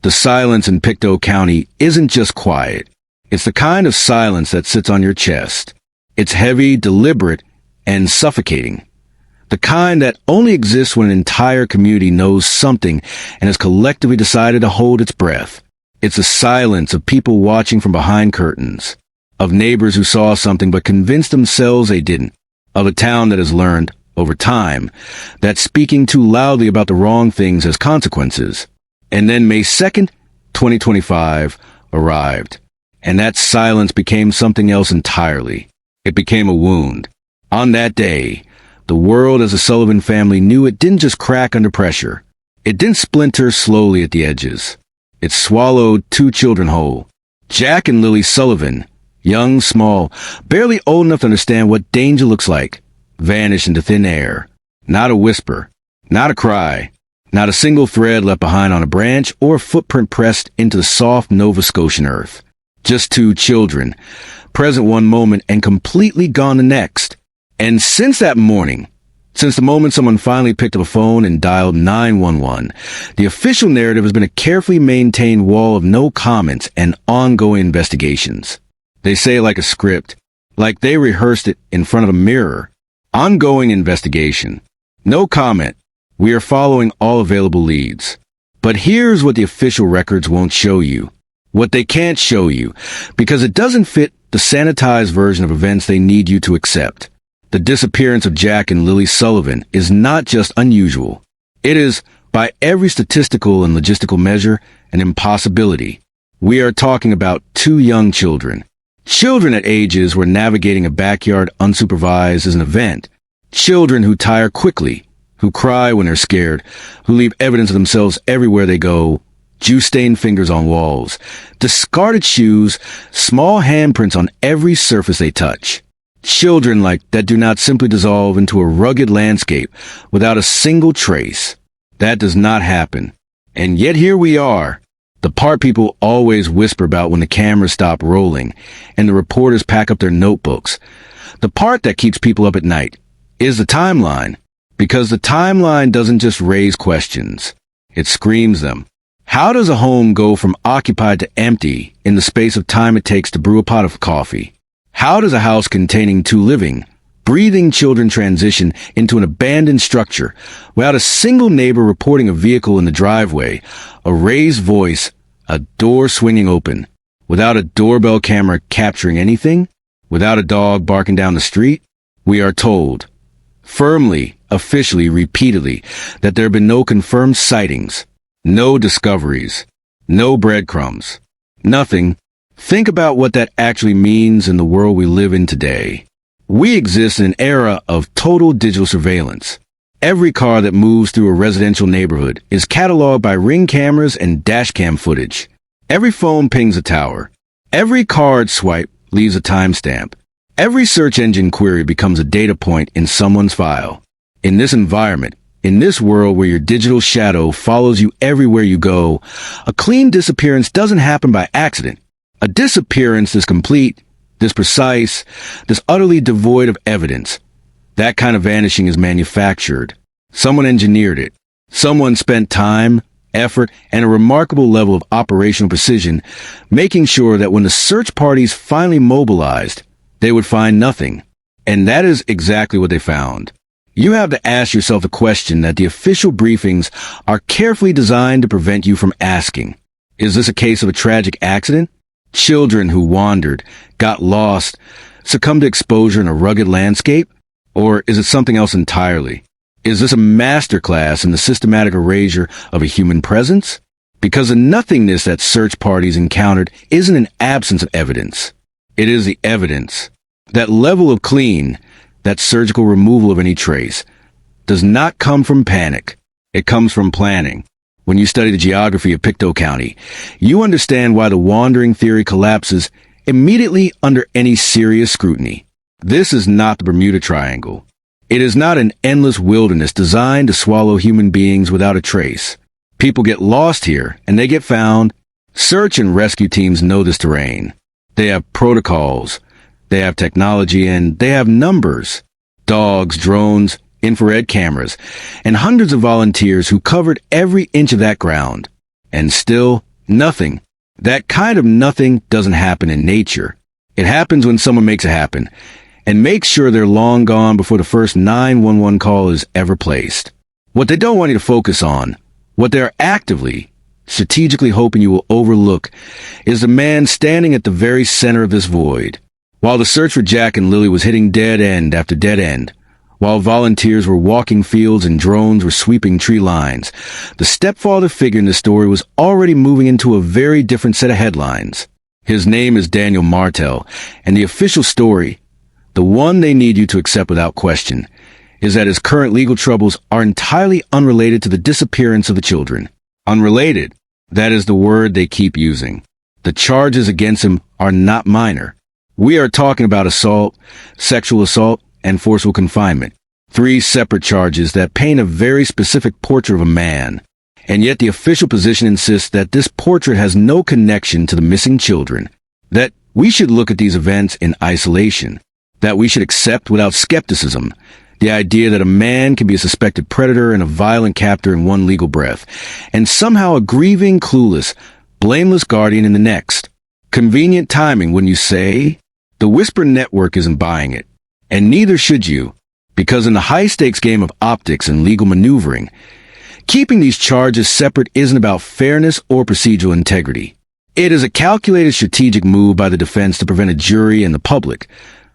The silence in Pictou County isn't just quiet. It's the kind of silence that sits on your chest. It's heavy, deliberate, and suffocating. The kind that only exists when an entire community knows something and has collectively decided to hold its breath. It's a silence of people watching from behind curtains, of neighbors who saw something but convinced themselves they didn't, of a town that has learned, over time, that speaking too loudly about the wrong things has consequences. And then May 2nd, 2025, arrived. And that silence became something else entirely. It became a wound. On that day, the world as a Sullivan family knew it didn't just crack under pressure. It didn't splinter slowly at the edges. It swallowed two children whole. Jack and Lilly Sullivan, young, small, barely old enough to understand what danger looks like, vanished into thin air. Not a whisper, not a cry, not a single thread left behind on a branch or a footprint pressed into the soft Nova Scotian earth. Just two children, present one moment and completely gone the next. And since that morning, since the moment someone finally picked up a phone and dialed 911, the official narrative has been a carefully maintained wall of no comments and ongoing investigations. They say it like a script, like they rehearsed it in front of a mirror. Ongoing investigation. No comment. We are following all available leads. But here's what the official records won't show you. What they can't show you, because it doesn't fit the sanitized version of events they need you to accept. The disappearance of Jack and Lilly Sullivan is not just unusual. It is, by every statistical and logistical measure, an impossibility. We are talking about two young children. Children at ages where navigating a backyard unsupervised is an event. Children who tire quickly, who cry when they're scared, who leave evidence of themselves everywhere they go. Juice-stained fingers on walls, discarded shoes, small handprints on every surface they touch. Children like that do not simply dissolve into a rugged landscape without a single trace. That does not happen. And yet here we are, the part people always whisper about when the cameras stop rolling and the reporters pack up their notebooks. The part that keeps people up at night is the timeline, because the timeline doesn't just raise questions, it screams them. How does a home go from occupied to empty in the space of time it takes to brew a pot of coffee? How does a house containing two living, breathing children transition into an abandoned structure without a single neighbor reporting a vehicle in the driveway, a raised voice, a door swinging open, without a doorbell camera capturing anything, without a dog barking down the street? We are told, firmly, officially, repeatedly, that there have been no confirmed sightings. No discoveries. No breadcrumbs. Nothing. Think about what that actually means in the world we live in today. We exist in an era of total digital surveillance. Every car that moves through a residential neighborhood is cataloged by Ring cameras and dashcam footage. Every phone pings a tower. Every card swipe leaves a timestamp. Every search engine query becomes a data point in someone's file. In this environment, in this world where your digital shadow follows you everywhere you go, a clean disappearance doesn't happen by accident. A disappearance is complete, this precise, this utterly devoid of evidence. That kind of vanishing is manufactured. Someone engineered it. Someone spent time, effort, and a remarkable level of operational precision, making sure that when the search parties finally mobilized, they would find nothing. And that is exactly what they found. You have to ask yourself the question that the official briefings are carefully designed to prevent you from asking. Is this a case of a tragic accident? Children who wandered, got lost, succumbed to exposure in a rugged landscape? Or is it something else entirely? Is this a masterclass in the systematic erasure of a human presence? Because the nothingness that search parties encountered isn't an absence of evidence. It is the evidence. That level of clean, that surgical removal of any trace, does not come from panic. It comes from planning. When you study the geography of Pictou County, you understand why the wandering theory collapses immediately under any serious scrutiny. This is not the Bermuda Triangle. It is not an endless wilderness designed to swallow human beings without a trace. People get lost here, and they get found. Search and rescue teams know this terrain. They have protocols. They have technology, and they have numbers. Dogs, drones, infrared cameras, and hundreds of volunteers who covered every inch of that ground. And still, Nothing. That kind of nothing doesn't happen in nature. It happens when someone makes it happen, and makes sure they're long gone before the first 911 call is ever placed. What they don't want you to focus on, what they're actively, strategically hoping you will overlook, is the man standing at the very center of this void. While the search for Jack and Lily was hitting dead end after dead end, while volunteers were walking fields and drones were sweeping tree lines, the stepfather figure in the story was already moving into a very different set of headlines. His name is Daniel Martell, and the official story, the one they need you to accept without question, is that his current legal troubles are entirely unrelated to the disappearance of the children. Unrelated. That is the word they keep using. The charges against him are not minor. We are talking about assault, sexual assault, and forceful confinement. 3 separate charges that paint a very specific portrait of a man. And yet the official position insists that this portrait has no connection to the missing children. That we should look at these events in isolation. That we should accept without skepticism the idea that a man can be a suspected predator and a violent captor in one legal breath, and somehow a grieving, clueless, blameless guardian in the next. Convenient timing, wouldn't you say? The Whisper Network isn't buying it. And neither should you, because in the high-stakes game of optics and legal maneuvering, keeping these charges separate isn't about fairness or procedural integrity. It is a calculated strategic move by the defense to prevent a jury and the public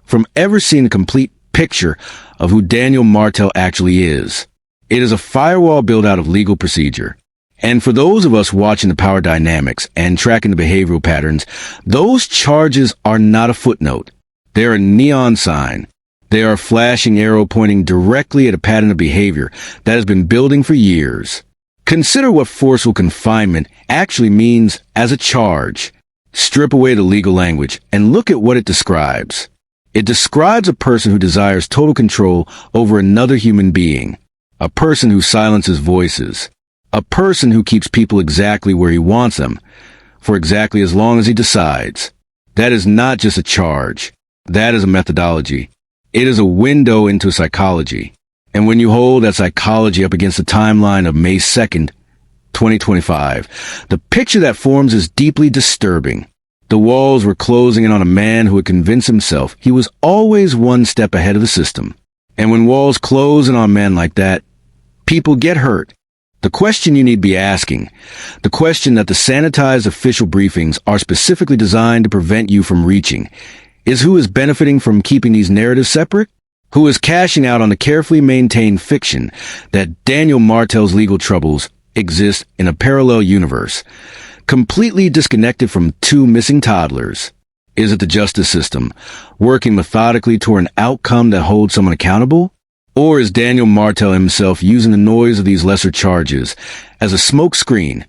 from ever seeing the complete picture of who Daniel Martell actually is. It is a firewall built out of legal procedure. And for those of us watching the power dynamics and tracking the behavioral patterns, those charges are not a footnote. They're a neon sign. They are a flashing arrow pointing directly at a pattern of behavior that has been building for years. Consider what forceful confinement actually means as a charge. Strip away the legal language and look at what it describes. It describes a person who desires total control over another human being, a person who silences voices, a person who keeps people exactly where he wants them, for exactly as long as he decides. That is not just a charge. That is a methodology. It is a window into psychology. And when you hold that psychology up against the timeline of May 2nd, 2025, the picture that forms is deeply disturbing. The walls were closing in on a man who had convinced himself he was always one step ahead of the system. And when walls close in on men like that, people get hurt. The question you need to be asking, the question that the sanitized official briefings are specifically designed to prevent you from reaching, is who is benefiting from keeping these narratives separate? Who is cashing out on the carefully maintained fiction that Daniel Martell's legal troubles exist in a parallel universe, completely disconnected from 2 missing toddlers? Is it the justice system, working methodically toward an outcome that holds someone accountable? Or is Daniel Martell himself using the noise of these lesser charges as a smokescreen,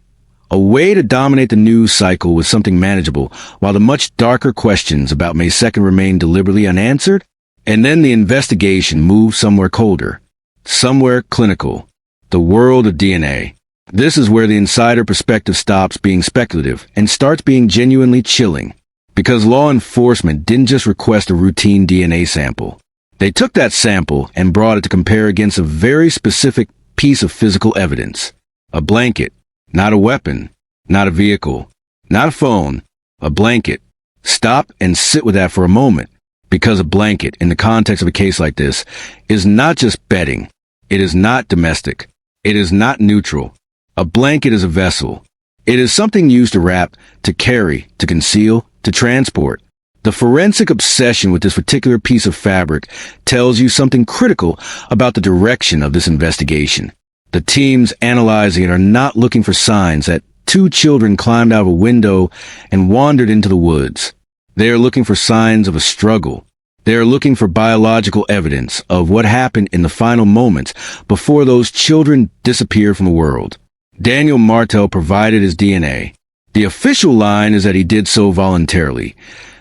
a way to dominate the news cycle with something manageable, while the much darker questions about May 2nd remain deliberately unanswered? And then the investigation moves somewhere colder, somewhere clinical, the world of DNA. This is where the insider perspective stops being speculative and starts being genuinely chilling, because law enforcement didn't just request a routine DNA sample. They took that sample and brought it to compare against a very specific piece of physical evidence. A blanket, not a weapon, not a vehicle, not a phone, a blanket. Stop and sit with that for a moment, because a blanket, in the context of a case like this, is not just bedding. It is not domestic. It is not neutral. A blanket is a vessel. It is something used to wrap, to carry, to conceal, to transport. The forensic obsession with this particular piece of fabric tells you something critical about the direction of this investigation. The teams analyzing it are not looking for signs that 2 children climbed out of a window and wandered into the woods. They are looking for signs of a struggle. They are looking for biological evidence of what happened in the final moments before those children disappeared from the world. Daniel Martell provided his DNA. The official line is that he did so voluntarily,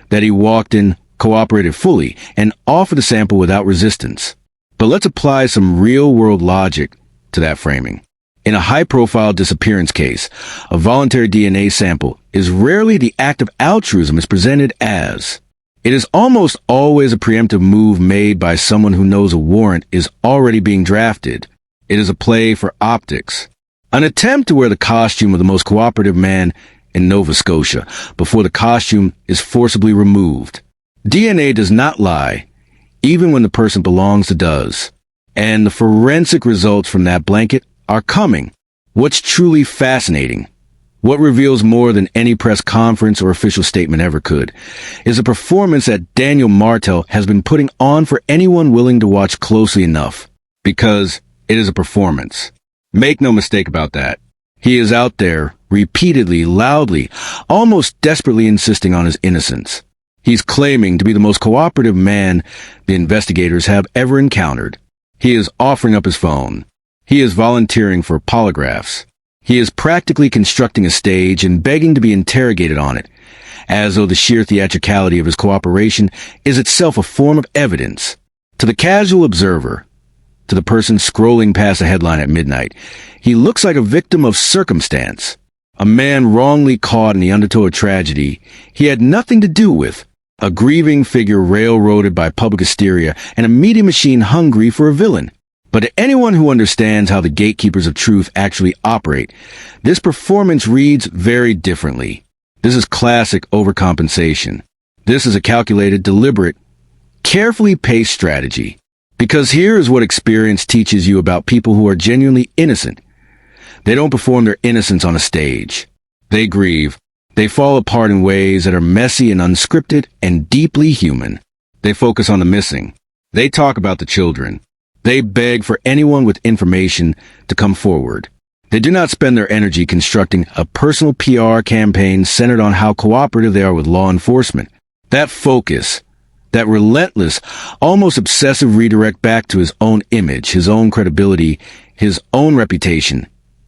that he walked in, cooperated fully, and offered the sample without resistance. But let's apply some real-world logic to that framing. In a high-profile disappearance case, a voluntary DNA sample is rarely the act of altruism it's presented as. It is almost always a preemptive move made by someone who knows a warrant is already being drafted. It is a play for optics. An attempt to wear the costume of the most cooperative man in Nova Scotia before the costume is forcibly removed. DNA does not lie, even when the person belongs to does. And the forensic results from that blanket are coming. What's truly fascinating, what reveals more than any press conference or official statement ever could, is a performance that Daniel Martell has been putting on for anyone willing to watch closely enough. Because it is a performance. Make no mistake about that. He is out there, repeatedly, loudly, almost desperately insisting on his innocence. He's claiming to be the most cooperative man the investigators have ever encountered. He is offering up his phone. He is volunteering for polygraphs. He is practically constructing a stage and begging to be interrogated on it, as though the sheer theatricality of his cooperation is itself a form of evidence. To the casual observer, to the person scrolling past a headline at midnight, he looks like a victim of circumstance, a man wrongly caught in the undertow of tragedy he had nothing to do with, a grieving figure railroaded by public hysteria, and a media machine hungry for a villain. But to anyone who understands how the gatekeepers of truth actually operate, this performance reads very differently. This is classic overcompensation. This is a calculated, deliberate, carefully paced strategy. Because here is what experience teaches you about people who are genuinely innocent. They don't perform their innocence on a stage. They grieve. They fall apart in ways that are messy and unscripted and deeply human. They focus on the missing. They talk about the children. They beg for anyone with information to come forward. They do not spend their energy constructing a personal PR campaign centered on how cooperative they are with law enforcement. That focus, that relentless, almost obsessive redirect back to his own image, his own credibility, his own reputation,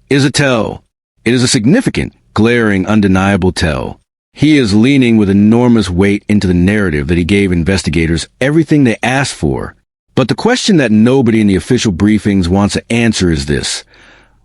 is a tell. It is a significant, glaring, undeniable tell. He is leaning with enormous weight into the narrative that he gave investigators everything they asked for. But the question that nobody in the official briefings wants to answer is this.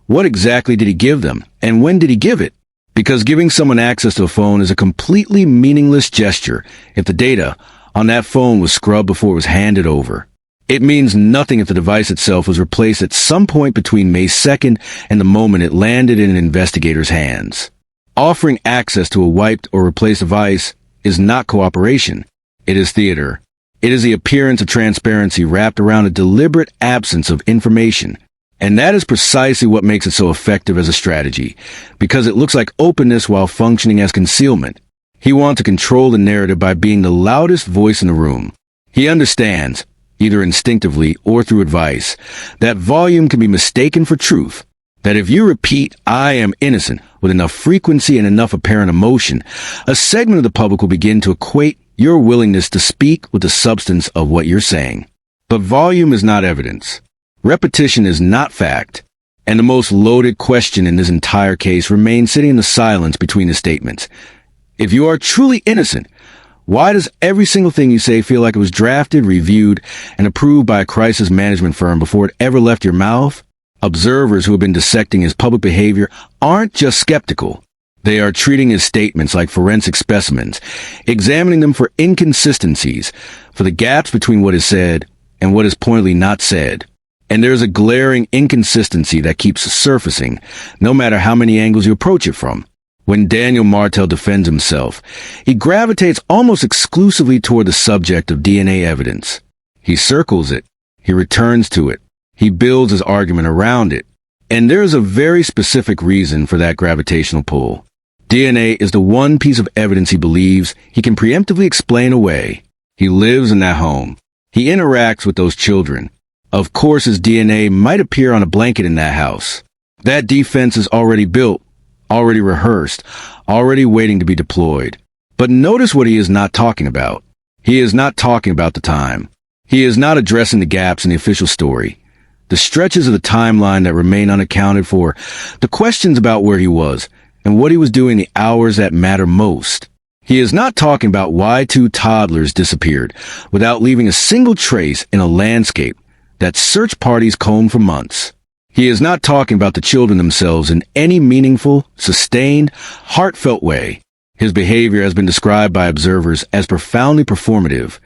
What exactly did he give them, and when did he give it? Because giving someone access to a phone is a completely meaningless gesture if the data on that phone was scrubbed before it was handed over. It means nothing if the device itself was replaced at some point between May 2nd and the moment it landed in an investigator's hands. Offering access to a wiped or replaced device is not cooperation. It is theater. It is the appearance of transparency wrapped around a deliberate absence of information. And that is precisely what makes it so effective as a strategy, because it looks like openness while functioning as concealment. He wants to control the narrative by being the loudest voice in the room. He understands, either instinctively or through advice, that volume can be mistaken for truth. That if you repeat, "I am innocent," with enough frequency and enough apparent emotion, a segment of the public will begin to equate your willingness to speak with the substance of what you're saying. But volume is not evidence. Repetition is not fact. And the most loaded question in this entire case remains sitting in the silence between the statements. If you are truly innocent, why does every single thing you say feel like it was drafted, reviewed, and approved by a crisis management firm before it ever left your mouth? Observers who have been dissecting his public behavior aren't just skeptical. They are treating his statements like forensic specimens, examining them for inconsistencies, for the gaps between what is said and what is pointedly not said. And there's a glaring inconsistency that keeps surfacing, no matter how many angles you approach it from. When Daniel Martell defends himself, he gravitates almost exclusively toward the subject of DNA evidence. He circles it. He returns to it. He builds his argument around it. And there is a very specific reason for that gravitational pull. DNA is the one piece of evidence he believes he can preemptively explain away. He lives in that home. He interacts with those children. Of course, his DNA might appear on a blanket in that house. That defense is already built, already rehearsed, already waiting to be deployed. But notice what he is not talking about. He is not talking about the time. He is not addressing the gaps in the official story, the stretches of the timeline that remain unaccounted for, the questions about where he was and what he was doing the hours that matter most. He is not talking about why two toddlers disappeared without leaving a single trace in a landscape that search parties combed for months. He is not talking about the children themselves in any meaningful, sustained, heartfelt way. His behavior has been described by observers as profoundly performative,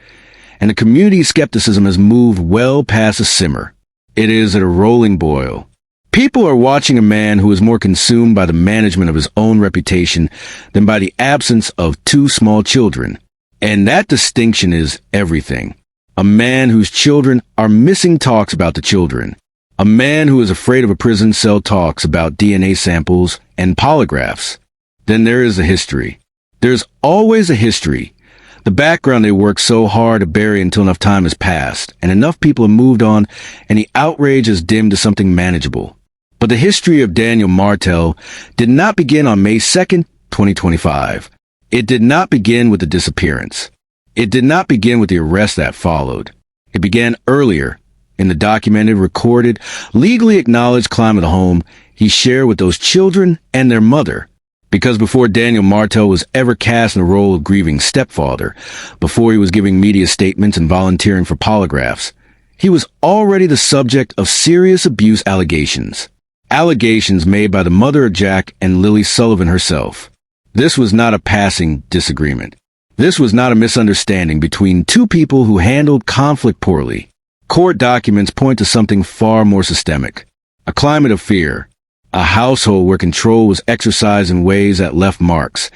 and the community's skepticism has moved well past a simmer. It is at a rolling boil. People are watching a man who is more consumed by the management of his own reputation than by the absence of two small children. And that distinction is everything. A man whose children are missing talks about the children. A man who is afraid of a prison cell talks about DNA samples and polygraphs. Then there is a history. There's always a history. The background they work so hard to bury until enough time has passed, and enough people have moved on, and the outrage has dimmed to something manageable. But the history of Daniel Martell did not begin on May 2nd, 2025. It did not begin with the disappearance. It did not begin with the arrest that followed. It began earlier, in the documented, recorded, legally acknowledged climb of the home he shared with those children and their mother. Because before Daniel Martell was ever cast in the role of grieving stepfather, before he was giving media statements and volunteering for polygraphs, he was already the subject of serious abuse allegations. Allegations made by the mother of Jack and Lilly Sullivan herself. This was not a passing disagreement. This was not a misunderstanding between two people who handled conflict poorly. Court documents point to something far more systemic. A climate of fear. A household where control was exercised in ways that left marks.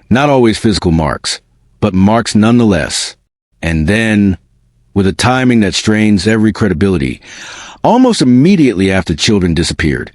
Not always physical marks, but marks nonetheless. And then, with a timing that strains every credibility, almost immediately after children disappeared,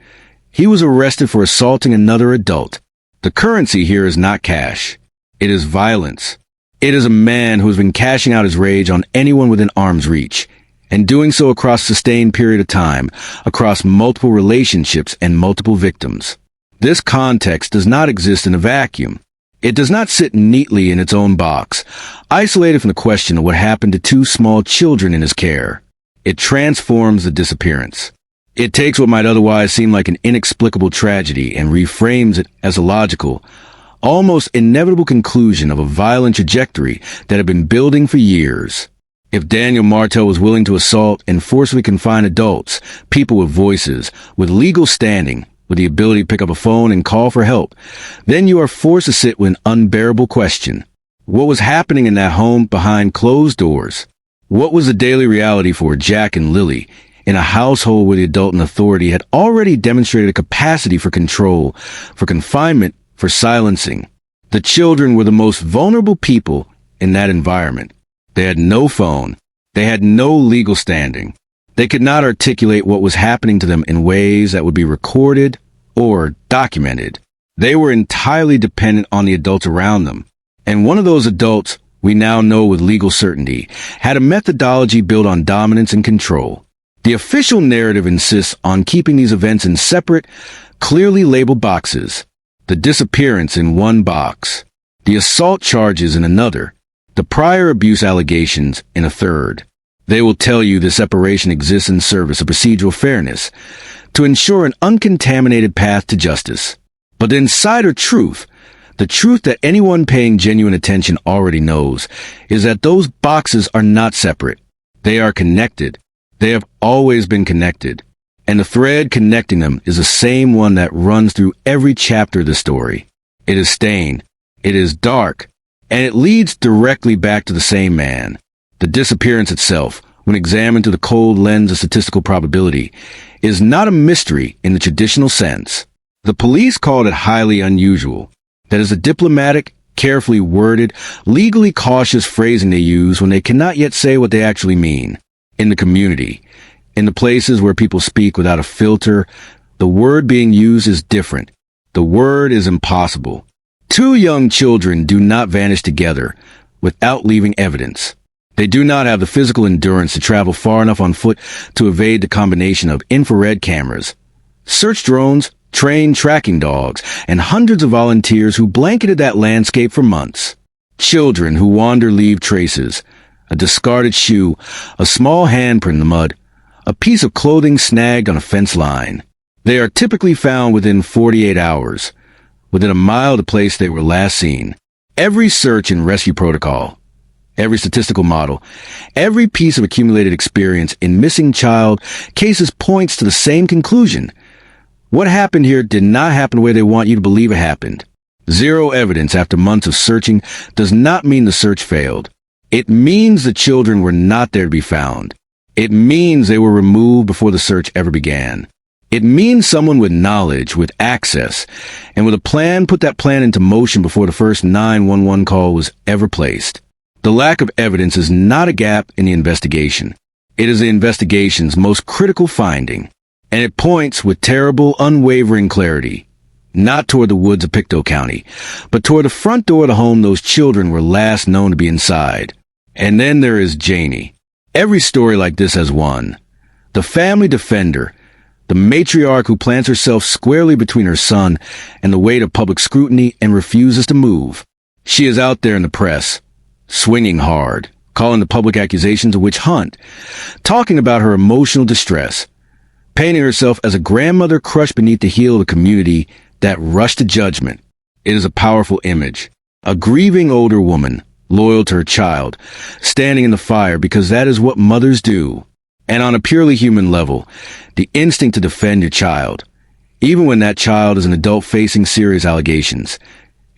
he was arrested for assaulting another adult. The currency here is not cash. It is violence. It is a man who has been cashing out his rage on anyone within arm's reach, and doing so across a sustained period of time, across multiple relationships and multiple victims. This context does not exist in a vacuum. It does not sit neatly in its own box, isolated from the question of what happened to two small children in his care. It transforms the disappearance. It takes what might otherwise seem like an inexplicable tragedy and reframes it as a logical, almost inevitable conclusion of a violent trajectory that had been building for years. If Daniel Martell was willing to assault and forcibly confine adults, people with voices, with legal standing, with the ability to pick up a phone and call for help, then you are forced to sit with an unbearable question. What was happening in that home behind closed doors? What was the daily reality for Jack and Lilly in a household where the adult in authority had already demonstrated a capacity for control, for confinement, for silencing? The children were the most vulnerable people in that environment. They had no phone. They had no legal standing. They could not articulate what was happening to them in ways that would be recorded or documented. They were entirely dependent on the adults around them. And one of those adults, we now know with legal certainty, had a methodology built on dominance and control. The official narrative insists on keeping these events in separate, clearly labeled boxes. The disappearance in one box. The assault charges in another. The prior abuse allegations in a third. They will tell you the separation exists in service of procedural fairness, to ensure an uncontaminated path to justice. But the insider truth, the truth that anyone paying genuine attention already knows, is that those boxes are not separate. They are connected. They have always been connected. And the thread connecting them is the same one that runs through every chapter of the story. It is stained. It is dark. And it leads directly back to the same man. The disappearance itself, when examined through the cold lens of statistical probability, is not a mystery in the traditional sense. The police called it highly unusual. That is a diplomatic, carefully worded, legally cautious phrasing they use when they cannot yet say what they actually mean. In the community, in the places where people speak without a filter, the word being used is different. The word is impossible. Two young children do not vanish together without leaving evidence. They do not have the physical endurance to travel far enough on foot to evade the combination of infrared cameras, search drones, trained tracking dogs, and hundreds of volunteers who blanketed that landscape for months. Children who wander leave traces, a discarded shoe, a small handprint in the mud, a piece of clothing snagged on a fence line. They are typically found within 48 hours. Within a mile of the place they were last seen. Every search and rescue protocol, every statistical model, every piece of accumulated experience in missing child cases points to the same conclusion. What happened here did not happen the way they want you to believe it happened. Zero evidence after months of searching does not mean the search failed. It means the children were not there to be found. It means they were removed before the search ever began. It means someone with knowledge, with access, and with a plan put that plan into motion before the first 911 call was ever placed. The lack of evidence is not a gap in the investigation. It is the investigation's most critical finding, and it points with terrible, unwavering clarity, not toward the woods of Pictou County, but toward the front door of the home those children were last known to be inside. And then there is Janie. Every story like this has one. The family defender, the matriarch who plants herself squarely between her son and the weight of public scrutiny and refuses to move. She is out there in the press, swinging hard, calling the public accusations a witch hunt, talking about her emotional distress, painting herself as a grandmother crushed beneath the heel of a community that rushed to judgment. It is a powerful image. A grieving older woman, loyal to her child, standing in the fire because that is what mothers do. And on a purely human level, the instinct to defend your child, even when that child is an adult facing serious allegations,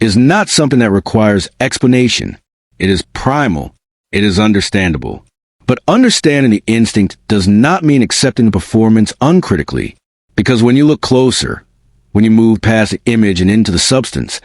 is not something that requires explanation. It is primal. It is understandable. But understanding the instinct does not mean accepting the performance uncritically, because when you look closer, when you move past the image and into the substance,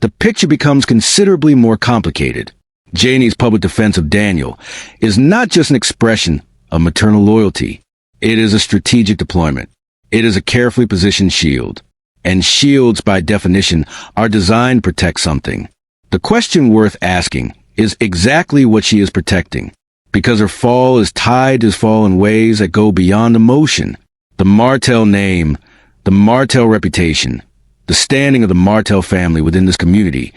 the picture becomes considerably more complicated. Janie's public defense of Daniel is not just an expression of maternal loyalty. It is a strategic deployment. It is a carefully positioned shield. And shields, by definition, are designed to protect something. The question worth asking is exactly what she is protecting, because her fall is tied to his fall in ways that go beyond emotion. The Martell name, the Martell reputation, the standing of the Martell family within this community,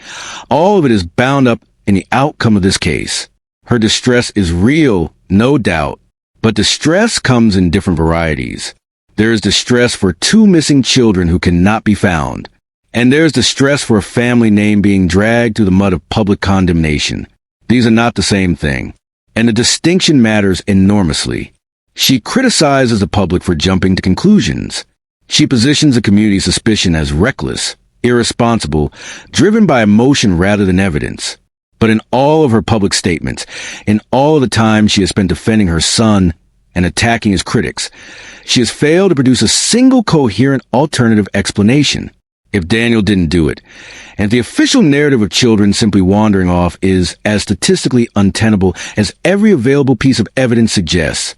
all of it is bound up in the outcome of this case. Her distress is real, no doubt, but distress comes in different varieties. There is distress for 2 missing children who cannot be found, and there is distress for a family name being dragged through the mud of public condemnation. These are not the same thing, and the distinction matters enormously. She criticizes the public for jumping to conclusions. She positions the community's suspicion as reckless, irresponsible, driven by emotion rather than evidence. But in all of her public statements, in all of the time she has spent defending her son and attacking his critics, she has failed to produce a single coherent alternative explanation. If Daniel didn't do it, and if the official narrative of children simply wandering off is as statistically untenable as every available piece of evidence suggests,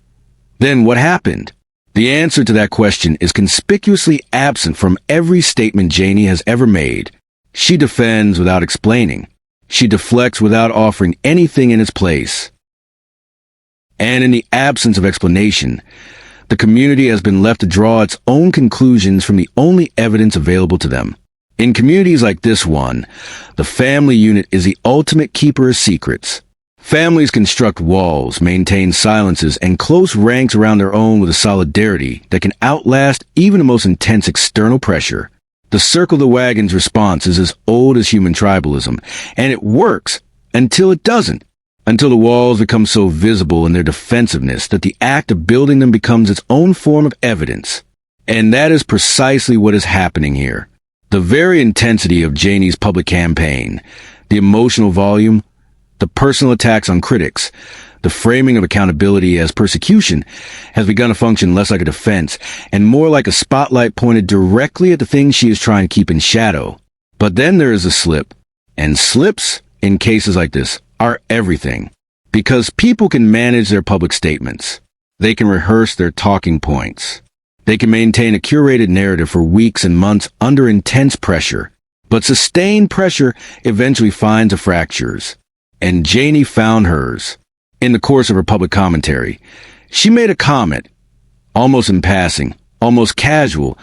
then what happened? The answer to that question is conspicuously absent from every statement Janie has ever made. She defends without explaining. She deflects without offering anything in its place. And in the absence of explanation, the community has been left to draw its own conclusions from the only evidence available to them. In communities like this one, the family unit is the ultimate keeper of secrets. Families construct walls, maintain silences, and close ranks around their own with a solidarity that can outlast even the most intense external pressure. The circle the wagon's response is as old as human tribalism, and it works until it doesn't, until the walls become so visible in their defensiveness that the act of building them becomes its own form of evidence. And that is precisely what is happening here. The very intensity of Janie's public campaign, the emotional volume, the personal attacks on critics, the framing of accountability as persecution has begun to function less like a defense and more like a spotlight pointed directly at the things she is trying to keep in shadow. But then there is a slip, and slips, in cases like this, are everything. Because people can manage their public statements. They can rehearse their talking points. They can maintain a curated narrative for weeks and months under intense pressure. But sustained pressure eventually finds the fractures. And Janie found hers. In the course of her public commentary, she made a comment, almost in passing, almost casual,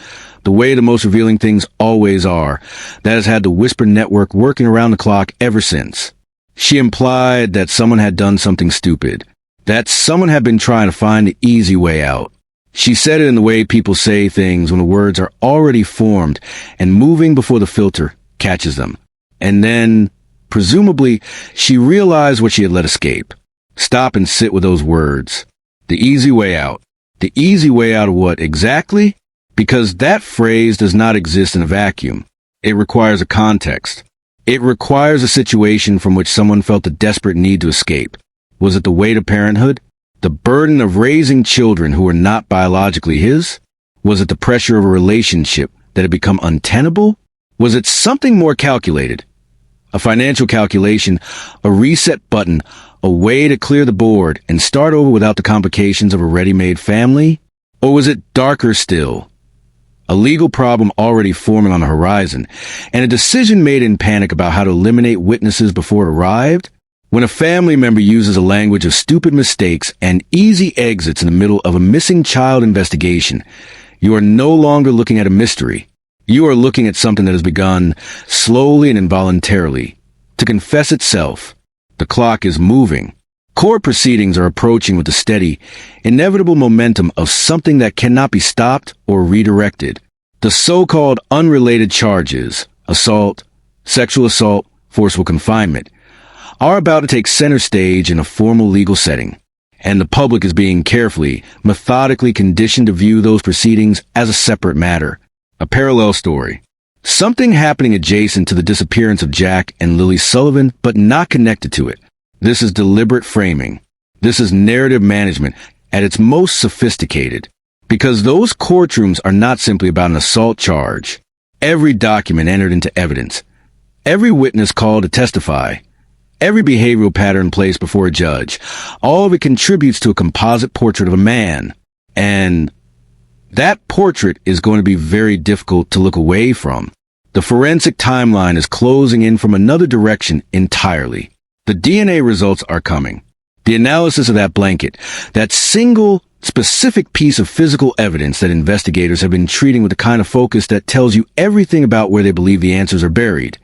the way the most revealing things always are, that has had the Whisper Network working around the clock ever since. She implied that someone had done something stupid, that someone had been trying to find the easy way out. She said it in the way people say things when the words are already formed and moving before the filter catches them. And then, presumably, she realized what she had let escape. Stop and sit with those words. The easy way out. The easy way out of what exactly? Because that phrase does not exist in a vacuum. It requires a context. It requires a situation from which someone felt a desperate need to escape. Was it the weight of parenthood? The burden of raising children who were not biologically his? Was it the pressure of a relationship that had become untenable? Was it something more calculated? A financial calculation, a reset button, a way to clear the board and start over without the complications of a ready-made family? Or was it darker still? A legal problem already forming on the horizon, and a decision made in panic about how to eliminate witnesses before it arrived? When a family member uses a language of stupid mistakes and easy exits in the middle of a missing child investigation, you are no longer looking at a mystery. You are looking at something that has begun, slowly and involuntarily, to confess itself. The clock is moving. Court proceedings are approaching with the steady, inevitable momentum of something that cannot be stopped or redirected. The so-called unrelated charges, assault, sexual assault, forcible confinement, are about to take center stage in a formal legal setting. And the public is being carefully, methodically conditioned to view those proceedings as a separate matter. A parallel story. Something happening adjacent to the disappearance of Jack and Lilly Sullivan, but not connected to it. This is deliberate framing. This is narrative management at its most sophisticated. Because those courtrooms are not simply about an assault charge. Every document entered into evidence. Every witness called to testify. Every behavioral pattern placed before a judge. All of it contributes to a composite portrait of a man. And that portrait is going to be very difficult to look away from. The forensic timeline is closing in from another direction entirely. The DNA results are coming. The analysis of that blanket, that single, specific piece of physical evidence that investigators have been treating with the kind of focus that tells you everything about where they believe the answers are buried,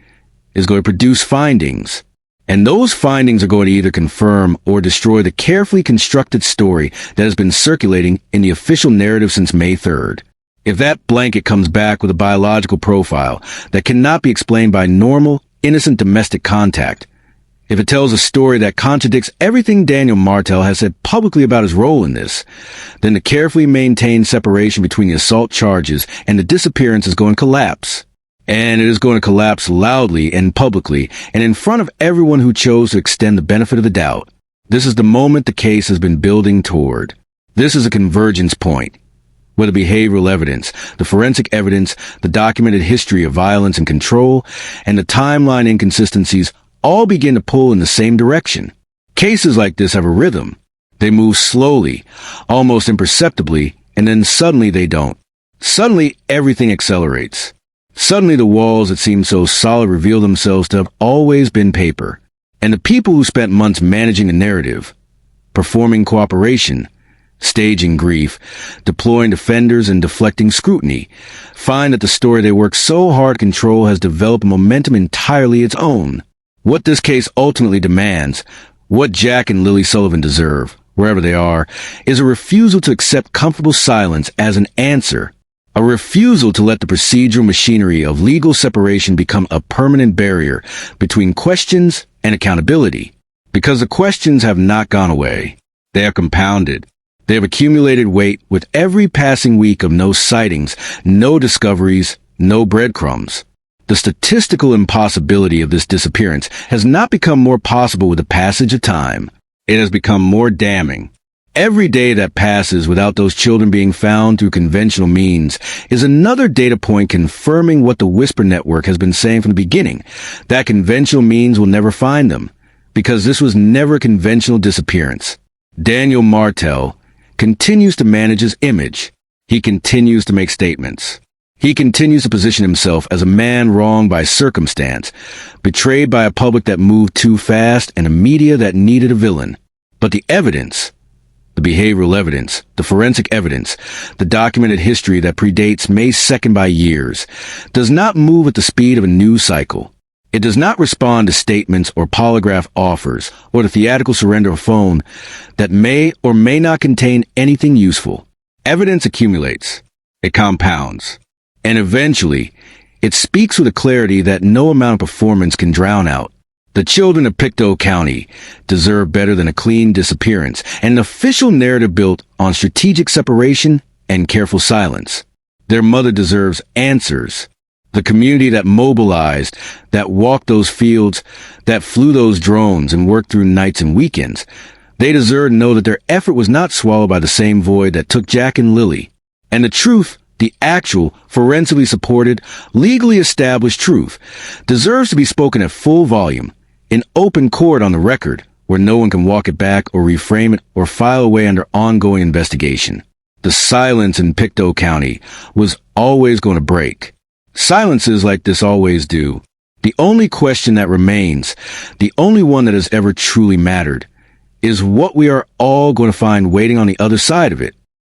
is going to produce findings. And those findings are going to either confirm or destroy the carefully constructed story that has been circulating in the official narrative since May 3rd. If that blanket comes back with a biological profile that cannot be explained by normal, innocent domestic contact, if it tells a story that contradicts everything Daniel Martell has said publicly about his role in this, then the carefully maintained separation between the assault charges and the disappearance is going to collapse. And it is going to collapse loudly and publicly and in front of everyone who chose to extend the benefit of the doubt. This is the moment the case has been building toward. This is a convergence point, where the behavioral evidence, the forensic evidence, the documented history of violence and control, and the timeline inconsistencies all begin to pull in the same direction. Cases like this have a rhythm. They move slowly, almost imperceptibly, and then suddenly they don't. Suddenly everything accelerates. Suddenly the walls that seemed so solid reveal themselves to have always been paper. And the people who spent months managing the narrative, performing cooperation, staging grief, deploying defenders and deflecting scrutiny, find that the story they worked so hard to control has developed a momentum entirely its own. What this case ultimately demands, what Jack and Lilly Sullivan deserve, wherever they are, is a refusal to accept comfortable silence as an answer. A refusal to let the procedural machinery of legal separation become a permanent barrier between questions and accountability. Because the questions have not gone away. They are compounded. They have accumulated weight with every passing week of no sightings, no discoveries, no breadcrumbs. The statistical impossibility of this disappearance has not become more possible with the passage of time. It has become more damning. Every day that passes without those children being found through conventional means is another data point confirming what the Whisper Network has been saying from the beginning, that conventional means will never find them, because this was never a conventional disappearance. Daniel Martell continues to manage his image. He continues to make statements. He continues to position himself as a man wronged by circumstance, betrayed by a public that moved too fast and a media that needed a villain. But the evidence, the behavioral evidence, the forensic evidence, the documented history that predates May 2nd by years, does not move at the speed of a news cycle. It does not respond to statements or polygraph offers or the theatrical surrender of a phone that may or may not contain anything useful. Evidence accumulates. It compounds. And eventually, it speaks with a clarity that no amount of performance can drown out. The children of Pictou County deserve better than a clean disappearance, an official narrative built on strategic separation and careful silence. Their mother deserves answers. The community that mobilized, that walked those fields, that flew those drones and worked through nights and weekends, they deserve to know that their effort was not swallowed by the same void that took Jack and Lilly. And the truth The actual, forensically supported, legally established truth deserves to be spoken at full volume, in open court on the record, where no one can walk it back or reframe it or file away under ongoing investigation. The silence in Pictou County was always going to break. Silences like this always do. The only question that remains, the only one that has ever truly mattered, is what we are all going to find waiting on the other side of it.